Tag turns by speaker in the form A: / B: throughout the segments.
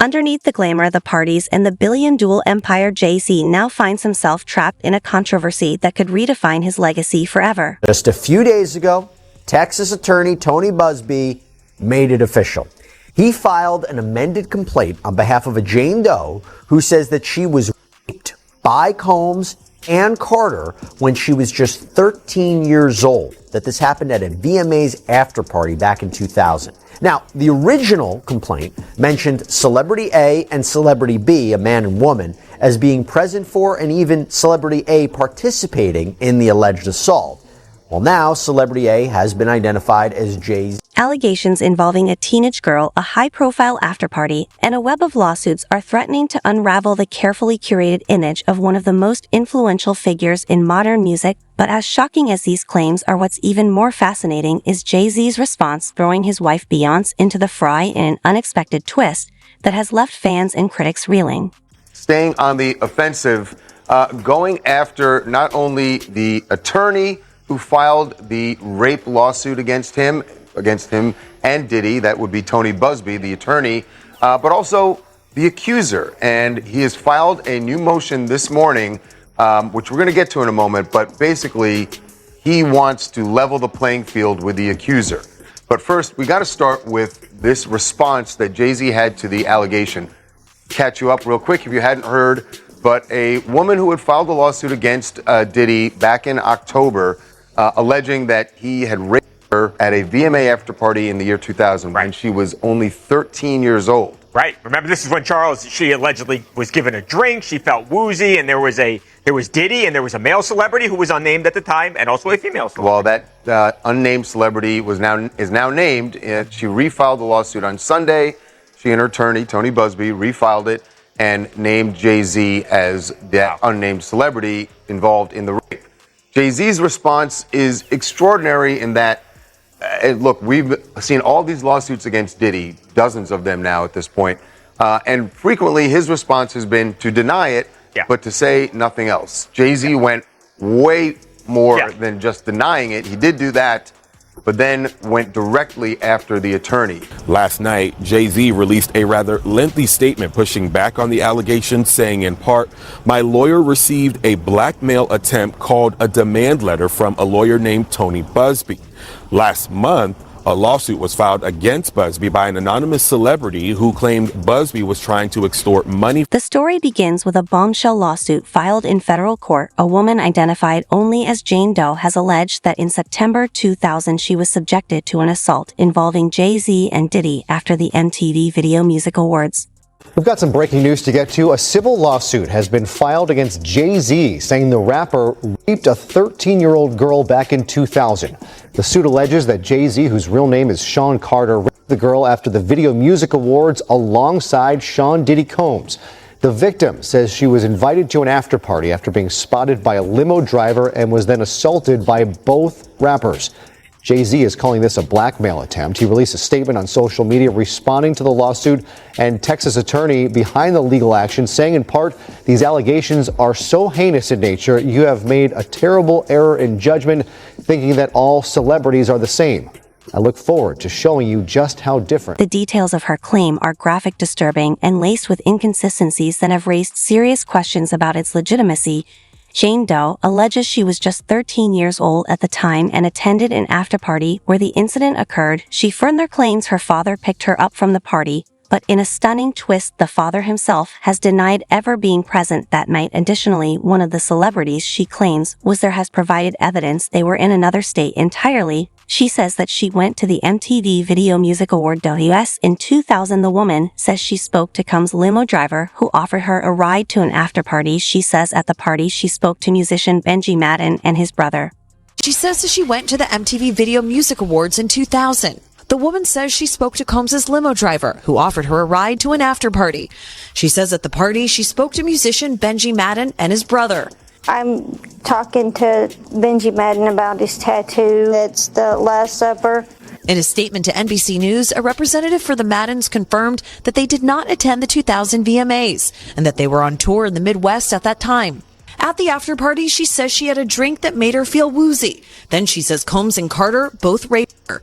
A: Underneath the glamour, the parties, and the billion-dual empire, Jay-Z now finds himself trapped in a controversy that could redefine his legacy forever.
B: Just a few days ago, Texas attorney Tony Busby made it official. He filed an amended complaint on behalf of a Jane Doe who says that she was raped by Combs and Carter when she was just 13 years old, that this happened at a VMA's after party back in 2000. Now, the original complaint mentioned Celebrity A and Celebrity B, a man and woman, as being present for and even Celebrity A participating in the alleged assault. Well, now Celebrity A has been identified as Jay-Z.
A: Allegations involving a teenage girl, a high-profile after-party, and a web of lawsuits are threatening to unravel the carefully curated image of one of the most influential figures in modern music. But as shocking as these claims are, what's even more fascinating is Jay-Z's response, throwing his wife Beyoncé into the fry in an unexpected twist that has left fans and critics reeling.
C: Staying on the offensive, going after not only the attorney who filed the rape lawsuit against him and Diddy, that would be Tony Busby, the attorney, but also the accuser. And he has filed a new motion this morning, which we're going to get to in a moment, but basically he wants to level the playing field with the accuser. But first, we got to start with this response that Jay-Z had to the allegation. Catch you up real quick if you hadn't heard, but a woman who had filed a lawsuit against Diddy back in October, alleging that he had raped her at a VMA after party in the year 2000 when she was only 13 years old.
D: Right. Remember, this is when she allegedly was given a drink. She felt woozy, and there was Diddy, and there was a male celebrity who was unnamed at the time, and also a female celebrity.
C: Well, that unnamed celebrity is now named. She refiled the lawsuit on Sunday. She and her attorney, Tony Busby, refiled it and named Jay-Z as that unnamed celebrity involved in the rape. Jay-Z's response is extraordinary in that, look, we've seen all these lawsuits against Diddy, dozens of them now at this point, and frequently his response has been to deny it, but to say nothing else. Jay-Z went way more than just denying it. He did do that, but then went directly after the attorney.
E: Last night, Jay-Z released a rather lengthy statement pushing back on the allegations, saying in part, "My lawyer received a blackmail attempt called a demand letter from a lawyer named Tony Busby. Last month, a lawsuit was filed against Busby by an anonymous celebrity who claimed Busby was trying to extort money."
A: The story begins with a bombshell lawsuit filed in federal court. A woman identified only as Jane Doe has alleged that in September 2000 she was subjected to an assault involving Jay-Z and Diddy after the MTV Video Music Awards.
F: We've got some breaking news to get to. A civil lawsuit has been filed against Jay-Z, saying the rapper raped a 13-year-old girl back in 2000. The suit alleges that Jay-Z, whose real name is Sean Carter, raped the girl after the Video Music Awards alongside Sean Diddy Combs. The victim says she was invited to an after party after being spotted by a limo driver and was then assaulted by both rappers. Jay-Z is calling this a blackmail attempt. He released a statement on social media responding to the lawsuit, and Texas attorney behind the legal action saying in part, "These allegations are so heinous in nature, you have made a terrible error in judgment, thinking that all celebrities are the same. I look forward to showing you just how different."
A: The details of her claim are graphic, disturbing, and laced with inconsistencies that have raised serious questions about its legitimacy. Jane Doe alleges she was just 13 years old at the time and attended an after-party where the incident occurred. She further claims her father picked her up from the party, but in a stunning twist, the father himself has denied ever being present that night. Additionally, one of the celebrities she claims was there has provided evidence they were in another state entirely. She says that she went to the MTV Video Music Award WS in 2000. The woman says she spoke to Combs' limo driver who offered her a ride to an after-party. She says at the party she spoke to musician Benji Madden and his brother.
G: She says that she went to the MTV Video Music Awards in 2000. The woman says she spoke to Combs' limo driver, who offered her a ride to an after-party. She says at the party she spoke to musician Benji Madden and his brother.
H: I'm talking to Benji Madden about his tattoo. That's the Last Supper.
G: In a statement to NBC News, a representative for the Maddens confirmed that they did not attend the 2000 VMAs and that they were on tour in the Midwest at that time. At the after party, she says she had a drink that made her feel woozy. Then she says Combs and Carter both raped her.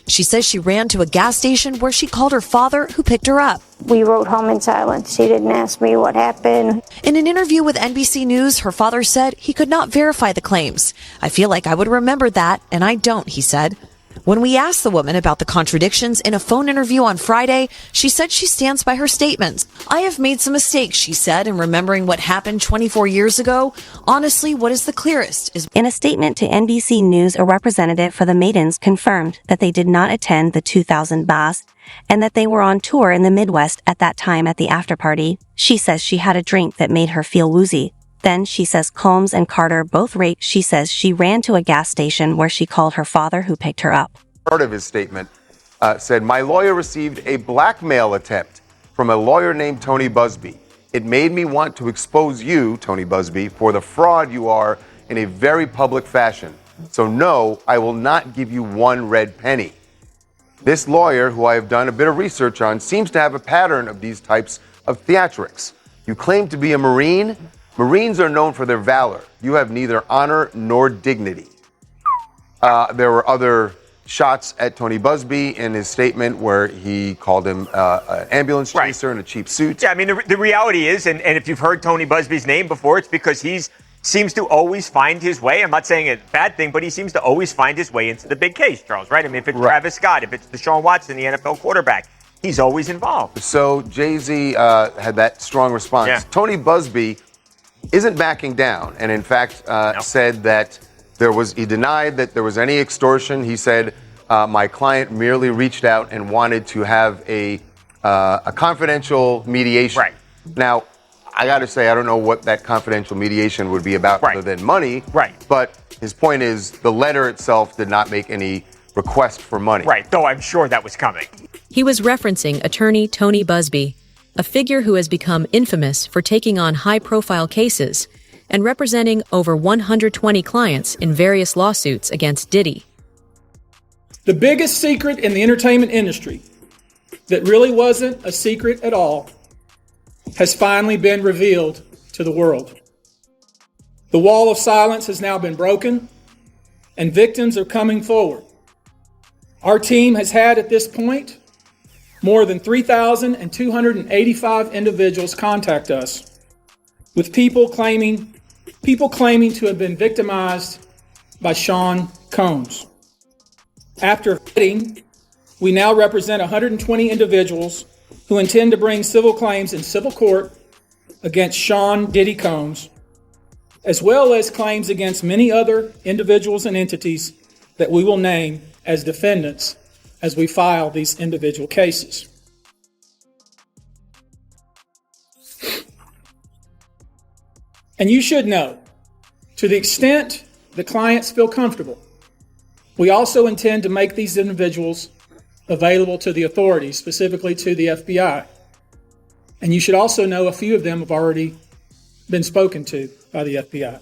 G: She says she ran to a gas station where she called her father, who picked her up.
H: We rode home in silence. She didn't ask me what happened.
G: In an interview with NBC News, her father said he could not verify the claims. I feel like I would remember that, and I don't, he said. When we asked the woman about the contradictions in a phone interview on Friday, she said she stands by her statements. I have made some mistakes, she said, in remembering what happened 24 years ago. Honestly, what is the clearest is...
A: In a statement to NBC News, a representative for the Maidens confirmed that they did not attend the 2000 Bass and that they were on tour in the Midwest at that time at the after party. She says she had a drink that made her feel woozy. Then she says Combs and Carter both raped. She says she ran to a gas station where she called her father, who picked her up.
C: Part of his statement said, my lawyer received a blackmail attempt from a lawyer named Tony Busby. It made me want to expose you, Tony Busby, for the fraud you are in a very public fashion. So no, I will not give you one red penny. This lawyer, who I have done a bit of research on, seems to have a pattern of these types of theatrics. You claim to be a Marine. Marines are known for their valor. You have neither honor nor dignity. There were other shots at Tony Busby in his statement where he called him an ambulance chaser in a cheap suit.
D: Yeah, I mean, the reality is, and if you've heard Tony Busby's name before, it's because he seems to always find his way. I'm not saying it's a bad thing, but he seems to always find his way into the big case, Charles, right? I mean, if it's Travis Scott, if it's Deshaun Watson, the NFL quarterback, he's always involved.
C: So Jay-Z had that strong response.
D: Yeah.
C: Tony Busby isn't backing down, and in fact said that he denied that there was any extortion. He said, my client merely reached out and wanted to have a confidential mediation.
D: Right.
C: Now, I got to say, I don't know what that confidential mediation would be about other than money.
D: Right.
C: But his point is the letter itself did not make any request for money.
D: Right, though I'm sure that was coming.
I: He was referencing attorney Tony Busby, a figure who has become infamous for taking on high-profile cases and representing over 120 clients in various lawsuits against Diddy.
J: The biggest secret in the entertainment industry that really wasn't a secret at all has finally been revealed to the world. The wall of silence has now been broken, and victims are coming forward. Our team has had at this point more than 3,285 individuals contact us with people claiming to have been victimized by Sean Combs. After vetting, we now represent 120 individuals who intend to bring civil claims in civil court against Sean Diddy Combs, as well as claims against many other individuals and entities that we will name as defendants as we file these individual cases. And you should know, to the extent the clients feel comfortable, we also intend to make these individuals available to the authorities, specifically to the FBI. And you should also know a few of them have already been spoken to by the FBI.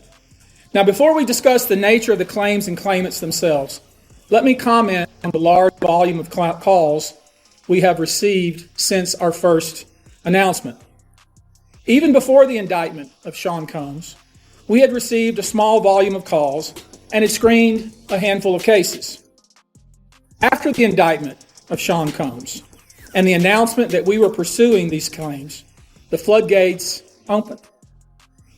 J: Now, before we discuss the nature of the claims and claimants themselves, let me comment on the large volume of calls we have received since our first announcement. Even before the indictment of Sean Combs, we had received a small volume of calls and had screened a handful of cases. After the indictment of Sean Combs and the announcement that we were pursuing these claims, the floodgates opened.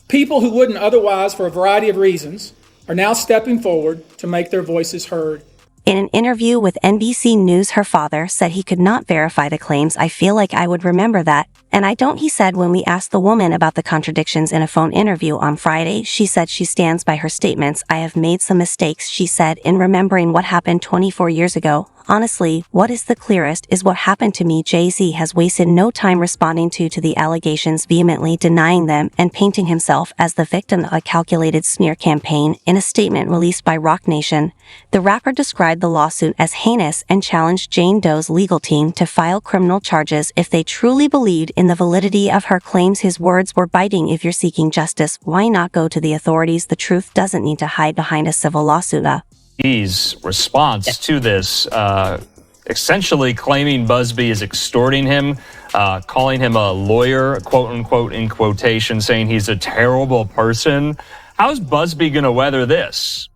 J: People who wouldn't otherwise, for a variety of reasons, are now stepping forward to make their voices heard.
A: In an interview with NBC News, her father said he could not verify the claims. I feel like I would remember that. And I don't, he said when we asked the woman about the contradictions in a phone interview on Friday. She said she stands by her statements. I have made some mistakes, she said, in remembering what happened 24 years ago. Honestly, what is the clearest is what happened to me. Jay-Z has wasted no time responding to the allegations, vehemently denying them and painting himself as the victim of a calculated smear campaign. In a statement released by Roc Nation, the rapper described the lawsuit as heinous and challenged Jane Doe's legal team to file criminal charges if they truly believed in the validity of her claims. His words were biting. If you're seeking justice, why not go to the authorities? The truth doesn't need to hide behind a civil lawsuit.
K: His response to this essentially claiming Busby is extorting him, calling him a lawyer, quote unquote, in quotation, saying he's a terrible person. How's Busby going to weather this?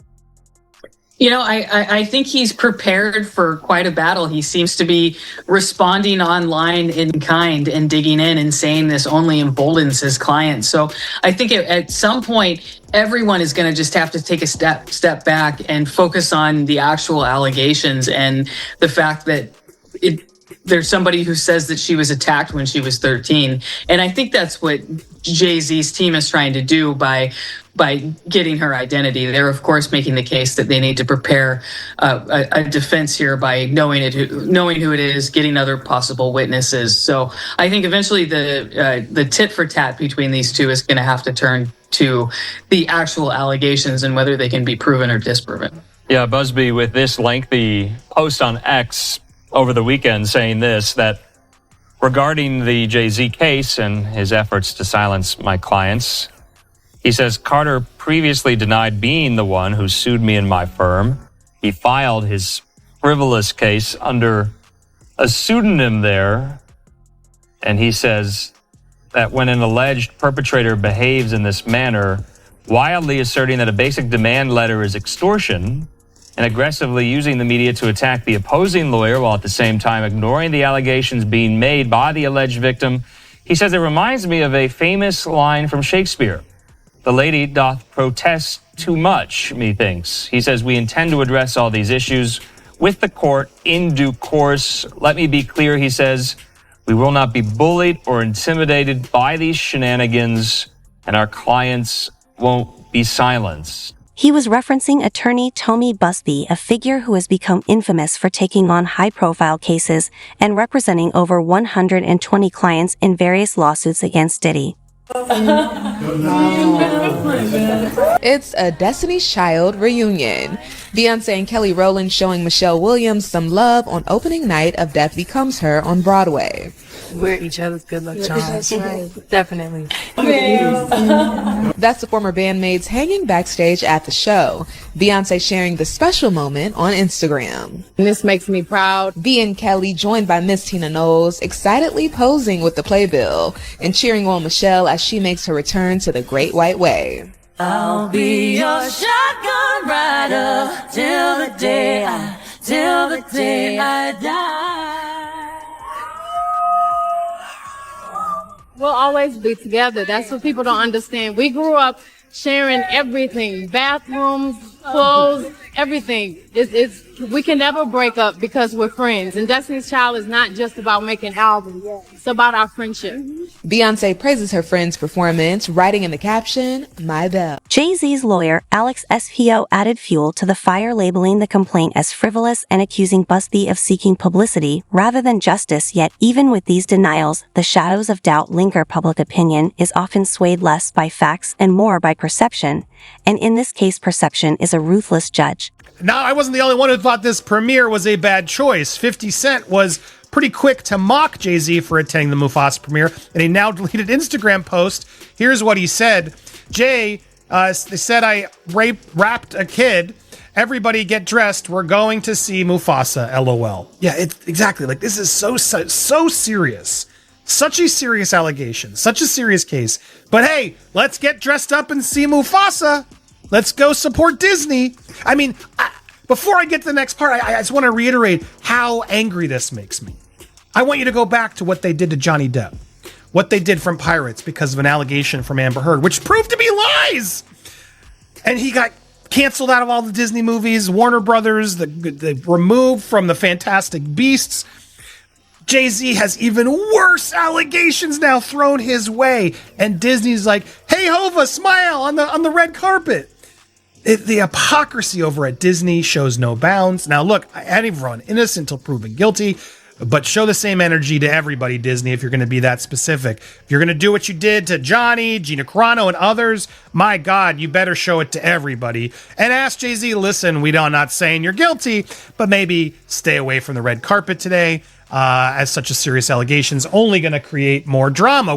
L: You know, I think he's prepared for quite a battle. He seems to be responding online in kind and digging in and saying this only emboldens his clients. So I think at some point, everyone is going to just have to take a step back and focus on the actual allegations and the fact that there's somebody who says that she was attacked when she was 13. And I think that's what Jay-Z's team is trying to do by getting her identity. They're, of course, making the case that they need to prepare a defense here by knowing who it is, getting other possible witnesses. So I think eventually the tit for tat between these two is going to have to turn to the actual allegations and whether they can be proven or disproven.
K: Yeah, Busby, with this lengthy post on X over the weekend saying this, that regarding the Jay-Z case and his efforts to silence my clients, he says, Carter previously denied being the one who sued me and my firm. He filed his frivolous case under a pseudonym there. And he says that when an alleged perpetrator behaves in this manner, wildly asserting that a basic demand letter is extortion, and aggressively using the media to attack the opposing lawyer while at the same time ignoring the allegations being made by the alleged victim, he says it reminds me of a famous line from Shakespeare. The lady doth protest too much, methinks. He says, we intend to address all these issues with the court in due course. Let me be clear, he says, we will not be bullied or intimidated by these shenanigans, and our clients won't be silenced.
A: He was referencing attorney Tony Busby, a figure who has become infamous for taking on high-profile cases and representing over 120 clients in various lawsuits against Diddy.
M: It's a Destiny's Child reunion. Beyoncé and Kelly Rowland showing Michelle Williams some love on opening night of Death Becomes Her on Broadway.
N: We're each other's good luck charms. Definitely.
M: That's the former bandmates hanging backstage at the show. Beyoncé sharing the special moment on Instagram.
N: And this makes me proud.
M: Bea and Kelly joined by Miss Tina Knowles, excitedly posing with the playbill and cheering on Michelle as she makes her return to the Great White Way.
O: I'll be your shotgun rider till the day I die.
N: We'll always be together. That's what people don't understand. We grew up sharing everything, bathrooms, clothes, everything. We can never break up because we're friends. And Destiny's Child is not just about making albums. It's about our friendship.
M: Beyoncé praises her friend's performance, writing in the caption, "My Belle."
A: Jay-Z's lawyer, Alex SPO, added fuel to the fire, labeling the complaint as frivolous and accusing Busby of seeking publicity rather than justice. Yet even with these denials, the shadows of doubt linger. Public opinion is often swayed less by facts and more by perception. And in this case, perception is a ruthless judge.
P: Now, I wasn't the only one who thought this premiere was a bad choice. 50 Cent was pretty quick to mock Jay-Z for attending the Mufasa premiere in a now deleted Instagram post. Here's what he said. Jay, they said I rapped a kid. Everybody get dressed. We're going to see Mufasa, LOL. Yeah, it's exactly like this is so serious. Such a serious allegation, such a serious case. But hey, let's get dressed up and see Mufasa. Let's go support Disney. I mean, before I get to the next part, I just want to reiterate how angry this makes me. I want you to go back to what they did to Johnny Depp, what they did from Pirates because of an allegation from Amber Heard, which proved to be lies. And he got canceled out of all the Disney movies, Warner Brothers, they removed from the Fantastic Beasts. Jay-Z has even worse allegations now thrown his way. And Disney's like, hey, Hova, smile on the red carpet. The hypocrisy over at Disney shows no bounds. Now, look, everyone innocent until proven guilty, but show the same energy to everybody, Disney, if you're going to be that specific. If you're going to do what you did to Johnny, Gina Carano, and others, my God, you better show it to everybody. And ask Jay-Z, listen, I'm not saying you're guilty, but maybe stay away from the red carpet today, as such a serious allegation is only going to create more drama.